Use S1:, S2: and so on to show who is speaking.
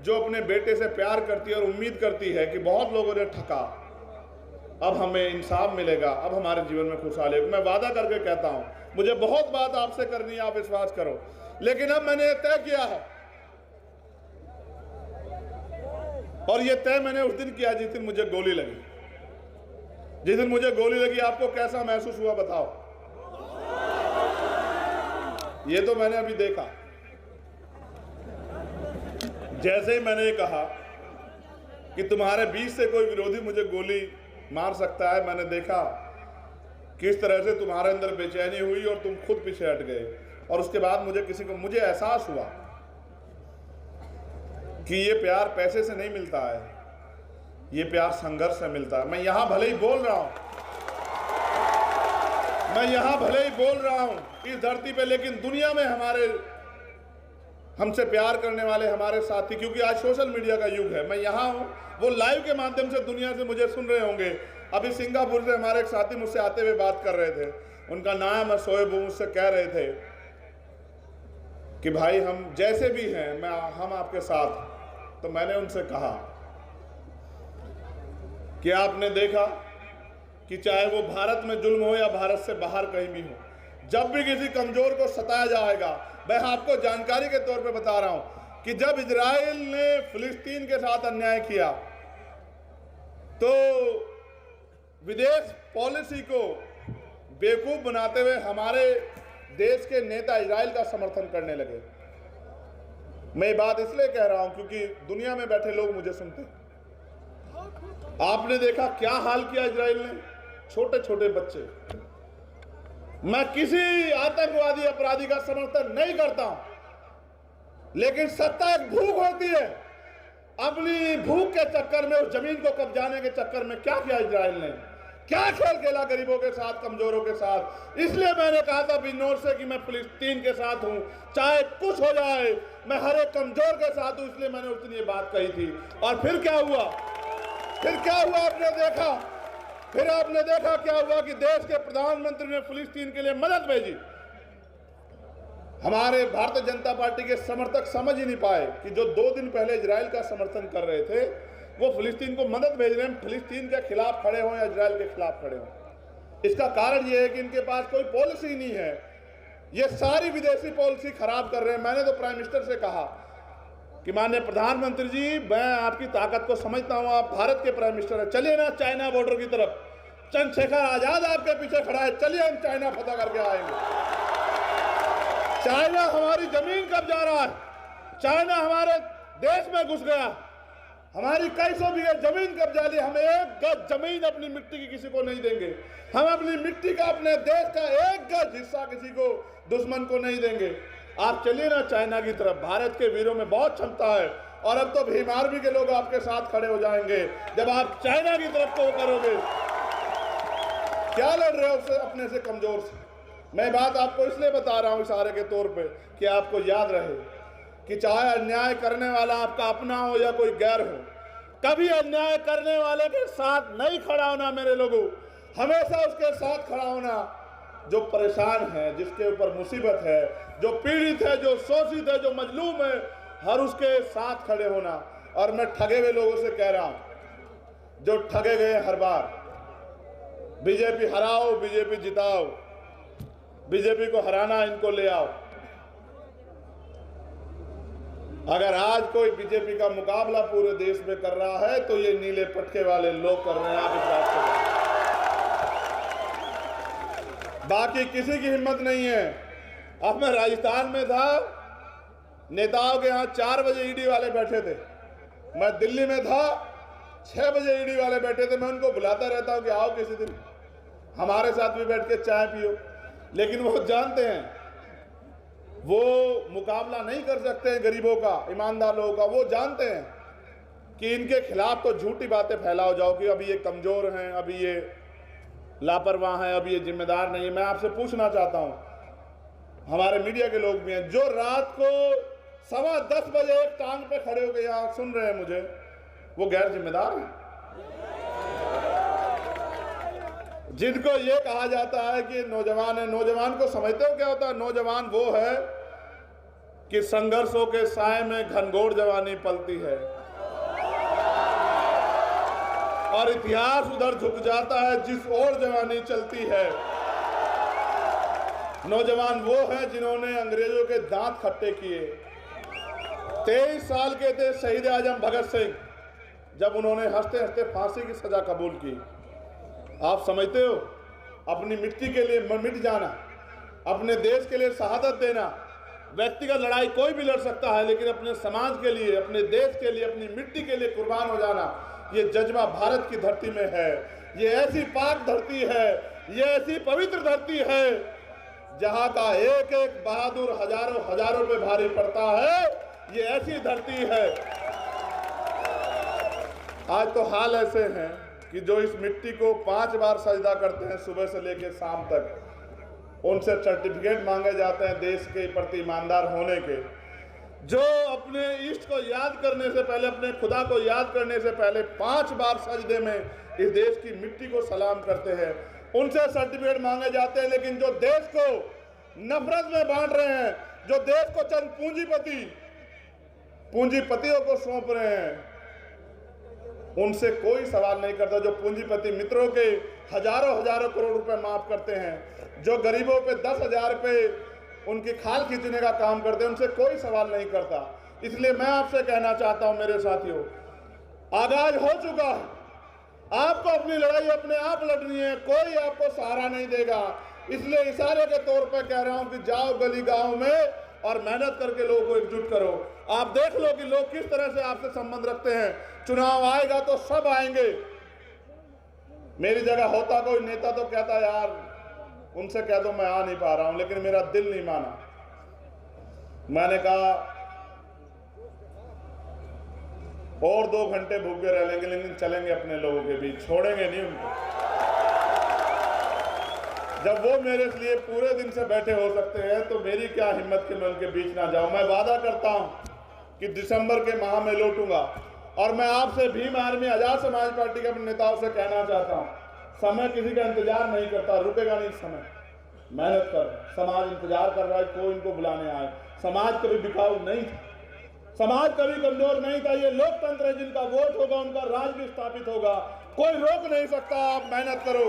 S1: जो अपने बेटे से प्यार करती है और उम्मीद करती है कि बहुत लोगों ने ठगा, अब हमें इंसाफ मिलेगा, अब हमारे जीवन में खुशहाली। मैं वादा करके कहता हूं, मुझे बहुत बात आपसे करनी है, आप विश्वास करो, लेकिन अब मैंने तय किया है, और ये तय मैंने उस दिन किया जिस दिन मुझे गोली लगी। जिस दिन मुझे गोली लगी आपको कैसा महसूस हुआ बताओ? ये तो मैंने अभी देखा। जैसे ही मैंने कहा कि तुम्हारे बीच से कोई विरोधी मुझे गोली मार सकता है, मैंने देखा किस तरह से तुम्हारे अंदर बेचैनी हुई और तुम खुद पीछे हट गए। और उसके बाद मुझे एहसास हुआ कि ये प्यार पैसे से नहीं मिलता है, ये प्यार संघर्ष से मिलता है। मैं यहां भले ही बोल रहा हूं इस धरती पे, लेकिन दुनिया में हमसे प्यार करने वाले हमारे साथी, क्योंकि आज सोशल मीडिया का युग है, मैं यहाँ हूँ, वो लाइव के माध्यम से दुनिया से मुझे सुन रहे होंगे। अभी सिंगापुर से हमारे एक साथी मुझसे आते हुए बात कर रहे थे, उनका नाम है शोएब, मुझसे कह रहे थे कि भाई हम जैसे भी हैं हम आपके साथ। तो मैंने उनसे कहा कि आपने देखा कि चाहे वो भारत में जुल्म हो या भारत से बाहर कहीं भी हो, जब भी किसी कमजोर को सताया जाएगा, मैं आपको जानकारी के तौर पे बता रहा हूं कि जब इजराइल ने फिलिस्तीन के साथ अन्याय किया तो विदेश पॉलिसी को बेवकूफ बनाते हुए हमारे देश के नेता इजराइल का समर्थन करने लगे। मैं ये बात इसलिए कह रहा हूं क्योंकि दुनिया में बैठे लोग मुझे सुनते हैं। आपने देखा क्या हाल किया इजराइल ने, छोटे छोटे बच्चे। मैं किसी आतंकवादी अपराधी का समर्थन नहीं करता हूं, लेकिन सत्ता एक भूख होती है। अपनी भूख के चक्कर में, उस जमीन को कब्जाने के चक्कर में क्या किया इजराइल ने, क्या खेल खेला गरीबों के साथ, कमजोरों के साथ। इसलिए मैंने कहा था बिनोर से कि मैं फिलिस्तीन के साथ हूं, चाहे कुछ हो जाए, मैं हर एक कमजोर के साथ हूं। इसलिए मैंने उस दिन ये बात कही थी। और फिर क्या हुआ आपने देखा क्या हुआ कि देश के प्रधानमंत्री ने फिलिस्तीन के लिए मदद भेजी। हमारे भारतीय जनता पार्टी के समर्थक समझ ही नहीं पाए कि जो 2 दिन पहले इजराइल का समर्थन कर रहे थे, वो फिलिस्तीन को मदद भेज रहे हैं, फिलिस्तीन के खिलाफ खड़े हों या इजराइल के खिलाफ खड़े हों। इसका कारण ये है कि इनके पास कोई पॉलिसी नहीं है, ये सारी विदेशी पॉलिसी खराब कर रहे हैं। मैंने तो प्राइम मिनिस्टर से कहा कि माननीय प्रधानमंत्री जी, मैं आपकी ताकत को समझता हूं, आप भारत के प्राइम मिनिस्टर हैं, चलिए ना चाइना बॉर्डर की तरफ, चंद्रशेखर आजाद आपके पीछे खड़ा है, चलिए हम चाइना फतह करके आएंगे। चाइना हमारी जमीन कब्जा रहा है, चाइना हमारे देश में घुस गया, हमारी कई सौ बीघे जमीन कब्जा ली, हम 1 गज जमीन अपनी मिट्टी की किसी को नहीं देंगे। हम अपनी मिट्टी का, अपने देश का 1 गज हिस्सा किसी को, दुश्मन को नहीं देंगे। आप चलिए ना चाइना की तरफ, भारत के वीरों में बहुत क्षमता है, और अब तो भीम आर्मी के लोग आपके साथ खड़े हो जाएंगे जब आप चाइना की तरफ को करोगे। क्या लड़ रहे हो उससे, अपने से कमजोर से? मैं बात आपको इसलिए बता रहा हूं इशारे के तौर पे कि आपको याद रहे कि चाहे अन्याय करने वाला आपका अपना हो या कोई गैर हो, कभी अन्याय करने वाले के साथ नहीं खड़ा होना मेरे लोगों, हमेशा उसके साथ खड़ा होना जो परेशान है, जिसके ऊपर मुसीबत है, जो पीड़ित है, जो शोषित है, जो मजलूम है, हर उसके साथ खड़े होना। और मैं ठगे हुए लोगों से कह रहा हूं, जो ठगे गए हर बार, बीजेपी हराओ, बीजेपी जिताओ, बीजेपी को हराना, इनको ले आओ। अगर आज कोई बीजेपी का मुकाबला पूरे देश में कर रहा है तो ये नीले पटके वाले लोग कर रहे हैं, आप इस बात को, बाकी किसी की हिम्मत नहीं है। अब मैं राजस्थान में था, नेताओं के यहाँ 4 बजे ईडी वाले बैठे थे, मैं दिल्ली में था, 6 बजे ईडी वाले बैठे थे। मैं उनको बुलाता रहता हूँ कि आओ किसी दिन हमारे साथ भी बैठ के चाय पियो, लेकिन वो जानते हैं वो मुकाबला नहीं कर सकते हैं गरीबों का, ईमानदार लोगों का। वो जानते हैं कि इनके खिलाफ तो झूठी बातें फैलाओ जाओ कि अभी ये कमजोर हैं, अभी ये लापरवाह हैं, अभी ये जिम्मेदार नहीं है। मैं आपसे पूछना चाहता हूं, हमारे मीडिया के लोग भी हैं जो रात को 10:15 बजे एक टांग पे खड़े होकर यहाँ सुन रहे हैं मुझे, वो गैर जिम्मेदार हैं? जिनको ये कहा जाता है कि नौजवान है, नौजवान को समझते हो क्या होता है? नौजवान वो है कि संघर्षों के साए में घनघोर जवानी पलती है और इतिहास उधर झुक जाता है जिस ओर जवानी चलती है। नौजवान वो हैं जिन्होंने अंग्रेजों के दांत खट्टे किए। 23 साल के थे शहीद आजम भगत सिंह जब उन्होंने हंसते हंसते फांसी की सजा कबूल की। आप समझते हो, अपनी मिट्टी के लिए मिट जाना, अपने देश के लिए शहादत देना, व्यक्तिगत लड़ाई कोई भी लड़ सकता है, लेकिन अपने समाज के लिए, अपने देश के लिए, अपनी मिट्टी के लिए कुर्बान हो जाना, ये जज्बा भारत की धरती में है। ये ऐसी पाक धरती है, ये ऐसी पवित्र धरती है जहां का एक एक बहादुर हजारों हजारों पे भारी पड़ता है। ये ऐसी धरती है। आज तो हाल ऐसे हैं कि जो इस मिट्टी को 5 बार सजदा करते हैं सुबह से लेकर शाम तक, उनसे सर्टिफिकेट मांगे जाते हैं देश के प्रति ईमानदार होने के। जो अपने इष्ट को याद करने से पहले, अपने खुदा को याद करने से पहले 5 बार सजदे में इस देश की मिट्टी को सलाम करते हैं, उनसे सर्टिफिकेट मांगे जाते हैं। लेकिन जो देश को नफरत में बांट रहे हैं, जो देश को चंद पूंजीपतियों को सौंप रहे हैं, उनसे कोई सवाल नहीं करता। जो पूंजीपति मित्रों के हजारों करोड़ रुपए माफ करते हैं, जो गरीबों पे 10,000 रुपए उनकी खाल खींचने का काम करते हैं, उनसे कोई सवाल नहीं करता। इसलिए मैं आपसे कहना चाहता हूं मेरे साथियों, आगाज हो चुका है। आपको अपनी लड़ाई अपने आप लड़नी है, कोई आपको सहारा नहीं देगा। इसलिए इशारे के तौर पर कह रहा हूं कि जाओ गली गांव में और मेहनत करके लोगों को एकजुट करो। आप देख लो कि लोग किस तरह से आपसे संबंध रखते हैं। चुनाव आएगा तो सब आएंगे। मेरी जगह होता कोई नेता तो कहता यार उनसे कह दो मैं आ नहीं पा रहा हूं, लेकिन मेरा दिल नहीं माना। मैंने कहा और 2 घंटे भूखे रह लेंगे, लेकिन चलेंगे अपने लोगों के बीच, छोड़ेंगे नहीं उनको। जब वो मेरे लिए पूरे दिन से बैठे हो सकते हैं तो मेरी क्या हिम्मत कि मैं उनके बीच ना जाऊं। मैं वादा करता हूं कि दिसंबर के माह में लौटूंगा। और मैं आपसे भीम आर्मी आजाद समाज पार्टी के अपने नेताओं से कहना चाहता हूं, समय किसी का इंतजार नहीं करता, रुकेगा नहीं समय। मेहनत कर, समाज इंतजार कर रहा है कोई इनको बुलाने आए। समाज कभी बिकाऊ नहीं था, समाज कभी कमजोर नहीं था। ये लोकतंत्र है, जिनका वोट होगा उनका राज भी स्थापित होगा। कोई रोक नहीं सकता। आप मेहनत करो।